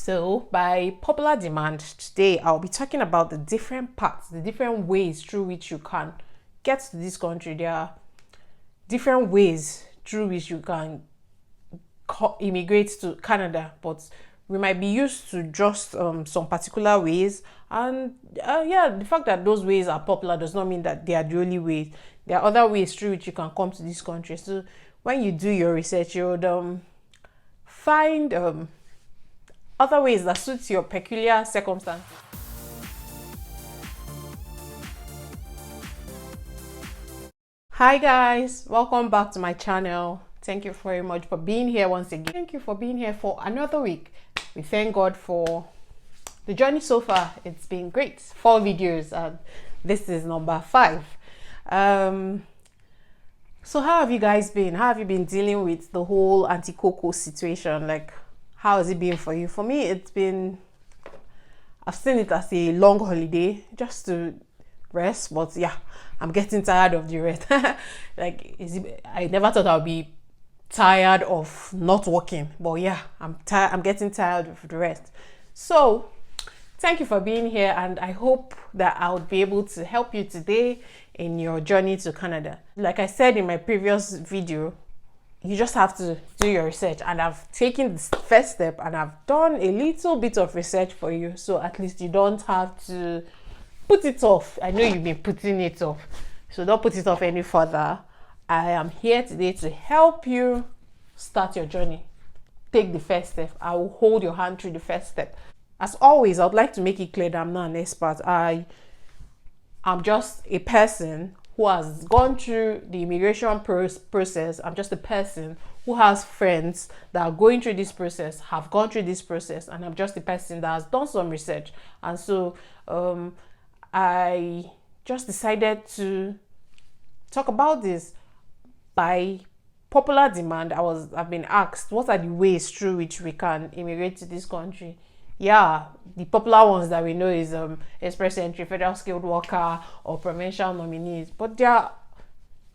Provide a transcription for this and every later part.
So, by popular demand, today I'll be talking about the different paths, the different ways through which you can get to this country. There are different ways through which you can immigrate to Canada, but we might be used to just some particular ways. And yeah, the fact that those ways are popular does not mean that they are the only ways. There are other ways through which you can come to this country. So, when you do your research, you would find other ways that suits your peculiar circumstances. Hi guys, welcome back to my channel. Thank you very much for being here once again. Thank you for being here for another week. We thank God for the journey so far. It's been great. 4 videos and this is number 5. So how have you guys been? How have you been dealing with the whole anti-cocoa situation? Like, how has it been for you? For me, I've seen it as a long holiday just to rest, but yeah, I'm getting tired of the rest. I never thought I'd be tired of not working, but yeah, I'm getting tired of the rest. So thank you for being here, and I hope that I'll be able to help you today in your journey to Canada. Like I said in my previous video, you just have to do your research, and I've taken this first step and I've done a little bit of research for you, so at least you don't have to put it off. I know you've been putting it off, so don't put it off any further. I am here today to help you start your journey. Take the first step. I will hold your hand through the first step. As always, I would like to make it clear that I'm not an expert. I'm just a person who has gone through the immigration process. I'm just a person who has friends that are going through this process, have gone through this process, and I'm just a person that has done some research. And so I just decided to talk about this. By popular demand, I've been asked, what are the ways through which we can immigrate to this country? Yeah, the popular ones that we know is express entry, federal skilled worker, or provincial nominees. But there are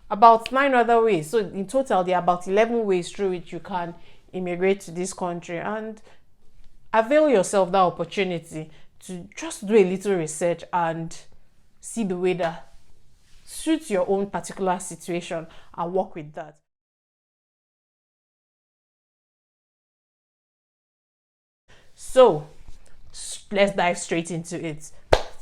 about 9 other ways. So in total, there are about 11 ways through which you can immigrate to this country. And avail yourself that opportunity to just do a little research and see the way that suits your own particular situation and work with that. So let's dive straight into it.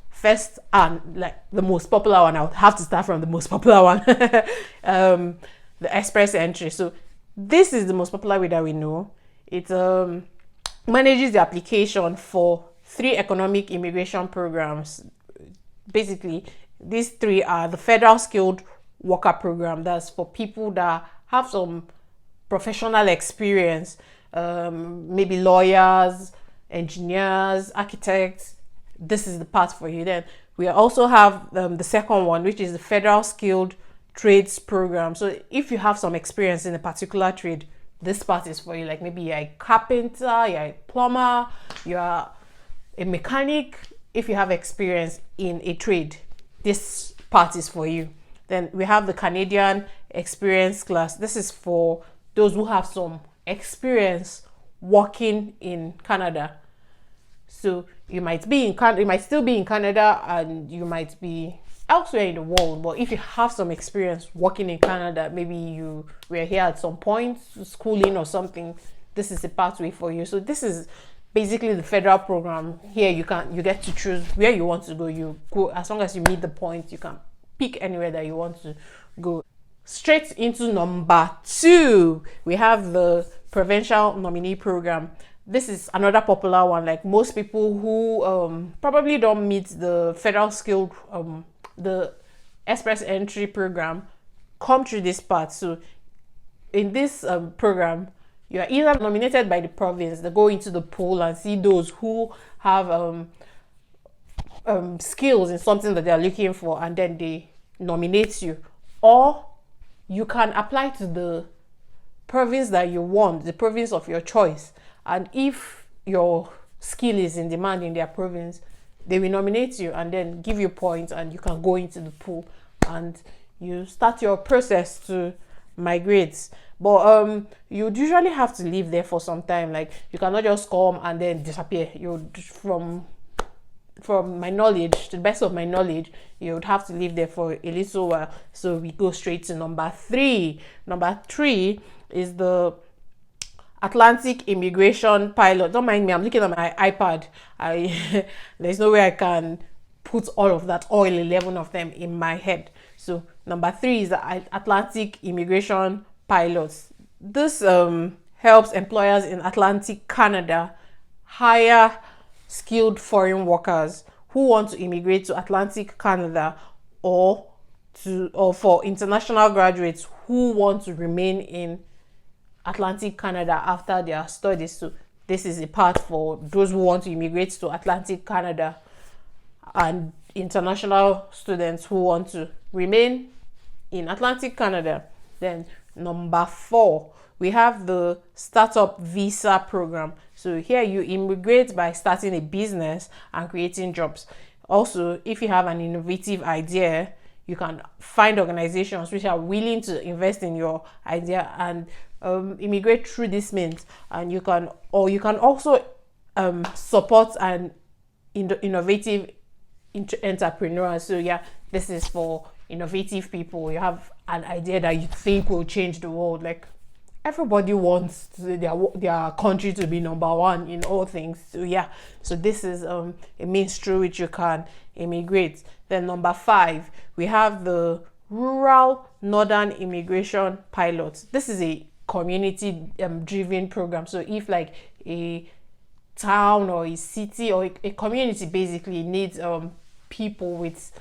First, and like the most popular one, I would have to start from the most popular one. The express entry. So this is the most popular way that we know. It manages the application for 3 economic immigration programs. Basically, these 3 are the federal skilled worker program. That's for people that have some professional experience, maybe lawyers, engineers, architects. This is the path for you. Then we also have the second one, which is the federal skilled trades program. So if you have some experience in a particular trade, this part is for you. Like maybe you're a carpenter, you're a plumber, you're a mechanic. If you have experience in a trade, this part is for you. Then we have the Canadian experience class. This is for those who have some experience working in Canada. So you might be in Canada, you might still be in Canada, and you might be elsewhere in the world. But if you have some experience working in Canada, maybe you were here at some point, schooling or something, this is a pathway for you. So this is basically the federal program. Here you get to choose where you want to go. You go as long as you meet the points. You can pick anywhere that you want to go. Straight into number 2, we have the provincial nominee program. This is another popular one. Like most people who probably don't meet the federal skilled the express entry program come through this part. So in this program, you are either nominated by the province. They go into the pool and see those who have skills in something that they are looking for, and then they nominate you. Or you can apply to the province that you want, the province of your choice. And if your skill is in demand in their province, they will nominate you and then give you points, and you can go into the pool and you start your process to migrate. But you'd usually have to live there for some time. Like, you cannot just come and then disappear. You from my knowledge, to the best of my knowledge, you would have to live there for a little while. So we go straight to number 3. Number 3 is the Atlantic Immigration Pilot. Don't mind me, I'm looking at my iPad. There's no way I can put all of that, all 11 of them in my head. So number 3 is the Atlantic Immigration Pilots. This helps employers in Atlantic Canada hire skilled foreign workers who want to immigrate to Atlantic Canada, or for international graduates who want to remain in Atlantic Canada after their studies. So this is a part for those who want to immigrate to Atlantic Canada, and international students who want to remain in Atlantic Canada. Then number 4, we have the startup visa program. So here you immigrate by starting a business and creating jobs. Also, if you have an innovative idea, you can find organizations which are willing to invest in your idea and immigrate through this means. And you can also support an innovative entrepreneurs. So yeah, this is for innovative people. You have an idea that you think will change the world. Like, everybody wants their country to be number 1 in all things. So yeah, so this is a means through which you can immigrate. Then number 5, we have the Rural Northern Immigration Pilots. This is a community driven program. So if like a town or a city or a community basically needs people with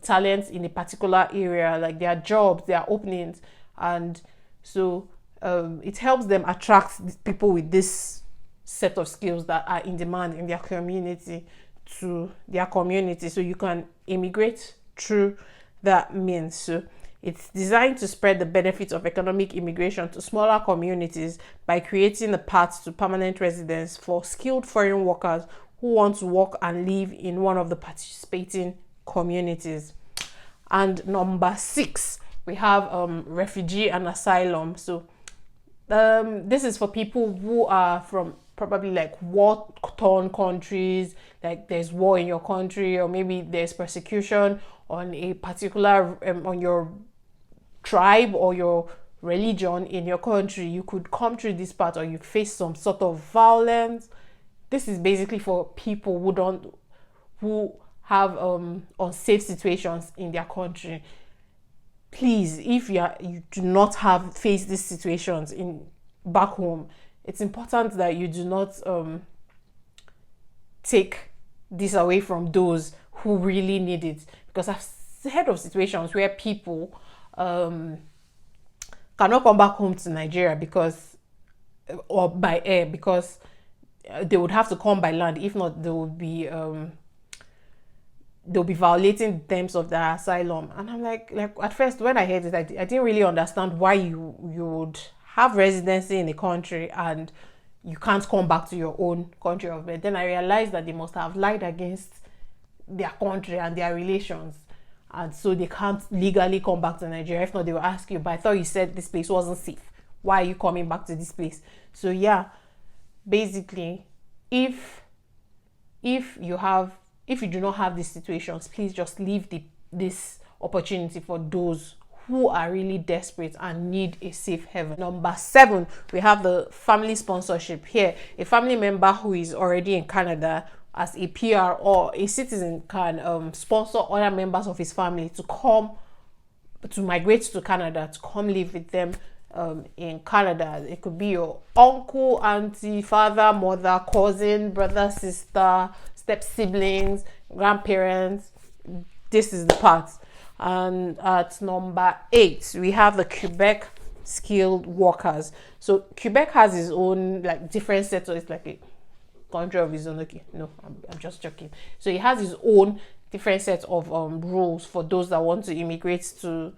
talents in a particular area, like their jobs, their openings, and so it helps them attract people with this set of skills that are in demand in their community to their community. So you can immigrate through that means. So it's designed to spread the benefits of economic immigration to smaller communities by creating a path to permanent residence for skilled foreign workers who want to work and live in one of the participating communities. And number 6, we have refugee and asylum. So this is for people who are from probably like war-torn countries, like there's war in your country, or maybe there's persecution on a particular on your tribe or your religion in your country. You could come through this part, or you face some sort of violence. This is basically for people who have unsafe situations in their country. Please, if you do not have faced these situations in back home, it's important that you do not take this away from those who really need it, because I've heard of situations where people cannot come back home to Nigeria or by air, because they would have to come by land. If not, they'll be violating the terms of their asylum. And I'm like at first when I heard it, I didn't really understand why you would have residency in a country and you can't come back to your own country of birth. Then I realized that they must have lied against their country and their relations, and so they can't legally come back to Nigeria. If not, they will ask you, but I thought you said this place wasn't safe. Why are you coming back to this place? So yeah, basically, if you do not have these situations, please just leave this opportunity for those who are really desperate and need a safe haven. Number 7, we have the family sponsorship. Here, a family member who is already in Canada as a PR or a citizen can sponsor other members of his family to migrate to Canada, to come live with them in Canada. It could be your uncle, auntie, father, mother, cousin, brother, sister, step siblings, grandparents. This is the part. And at number 8, we have the Quebec skilled workers. So Quebec has its own like different set, so it's like a country of its own. Okay, no, I'm just joking. So it has its own different set of rules for those that want to immigrate to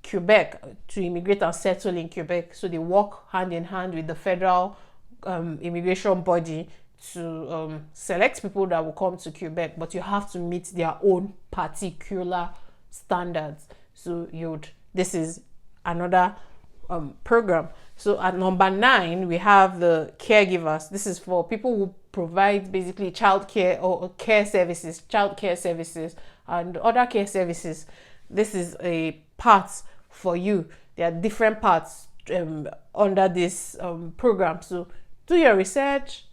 Quebec, to immigrate and settle in Quebec. So they work hand in hand with the federal immigration body to select people that will come to Quebec, but you have to meet their own particular standards. So this is another program. So at number 9, we have the caregivers. This is for people who provide basically childcare or care services, childcare services, and other care services. This is a part for you. There are different parts under this program. So do your research.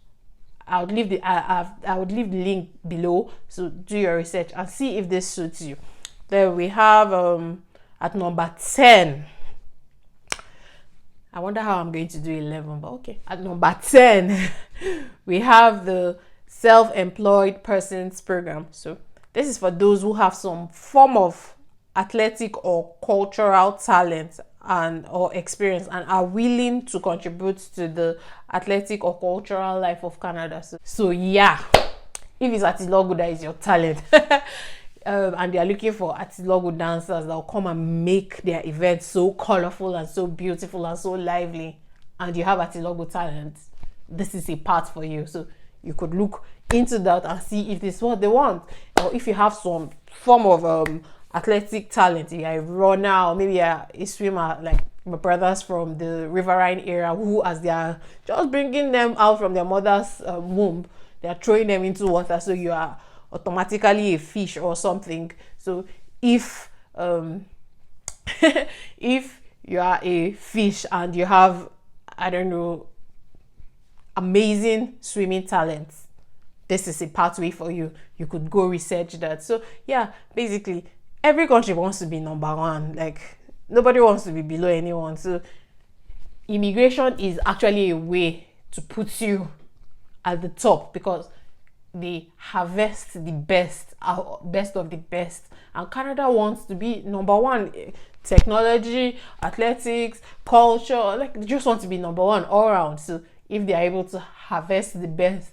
I would leave the link below. So do your research and see if this suits you. Then we have at number 10. I wonder how I'm going to do 11, but okay. At number 10, we have the self-employed persons program. So this is for those who have some form of athletic or cultural talent or experience and are willing to contribute to the athletic or cultural life of Canada. So yeah, if it's Atilogo that is your talent, and they are looking for Atilogo dancers that will come and make their event so colorful and so beautiful and so lively, and you have Atilogo talent, this is a part for you. So you could look into that and see if this is what they want, or if you have some form of athletic talent, you're a runner or maybe you're a swimmer, like my brothers from the riverine area who, as they are just bringing them out from their mother's womb, they are throwing them into water, so you are automatically a fish or something. So if if you are a fish and you have, I don't know, amazing swimming talents, this is a pathway for you. You could go research that. So yeah, basically every country wants to be number one. Like, nobody wants to be below anyone. So immigration is actually a way to put you at the top, because they harvest the best of the best, and Canada wants to be number one. Technology, athletics, culture, like they just want to be number one all around. So if they are able to harvest the best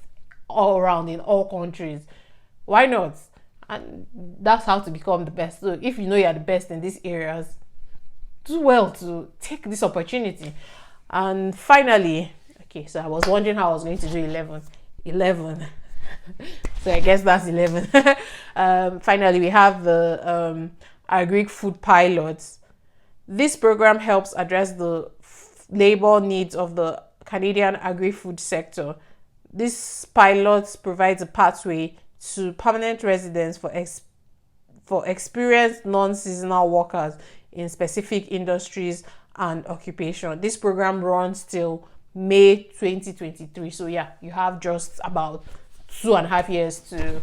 all around in all countries, why not? And that's how to become the best. So if you know you're the best in these areas, do well to take this opportunity. And finally, okay, so I was wondering how I was going to do 11. So I guess that's 11. Finally, we have the agri food pilots. This program helps address the labor needs of the Canadian agri-food sector. This pilot provides a pathway to permanent residence for experienced non-seasonal workers in specific industries and occupation. This program runs till May 2023. So yeah, you have just about 2.5 years to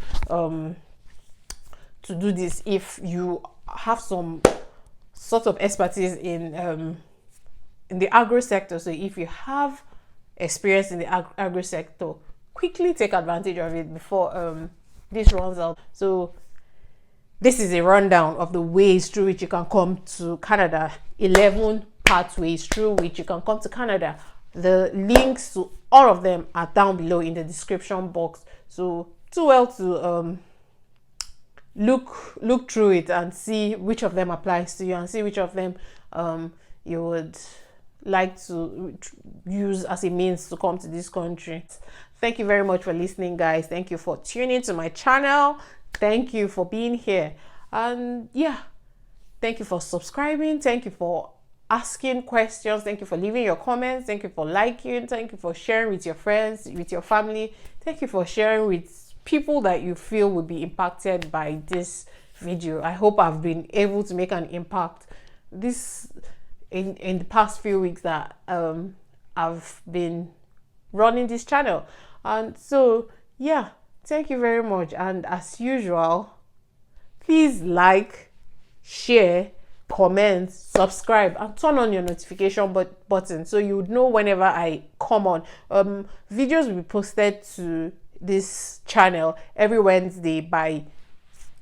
do this if you have some sort of expertise in the agro sector. So if you have experience in the agro sector, quickly take advantage of it before this runs out. So this is a rundown of the ways through which you can come to Canada. 11 pathways through which you can come to Canada. The links to all of them are down below in the description box. So do well to look through it and see which of them applies to you, and see which of them you would like to use as a means to come to this country. Thank you very much for listening, guys. Thank you for tuning to my channel. Thank you for being here. And yeah, thank you for subscribing. Thank you for asking questions. Thank you for leaving your comments. Thank you for liking. Thank you for sharing with your friends, with your family. Thank you for sharing with people that you feel would be impacted by this video. I hope I've been able to make an impact this in the past few weeks that I've been running this channel. And so yeah, thank you very much. And as usual, please like, share, comment, subscribe, and turn on your notification button so you would know whenever I come on. Videos will be posted to this channel every Wednesday by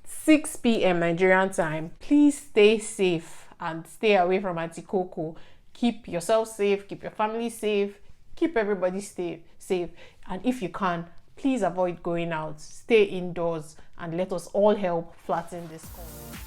6 p.m. Nigerian time. Please stay safe and stay away from Auntie Coco. Keep yourself safe, keep your family safe, keep everybody safe. And if you can, please avoid going out, stay indoors, and let us all help flatten this corner.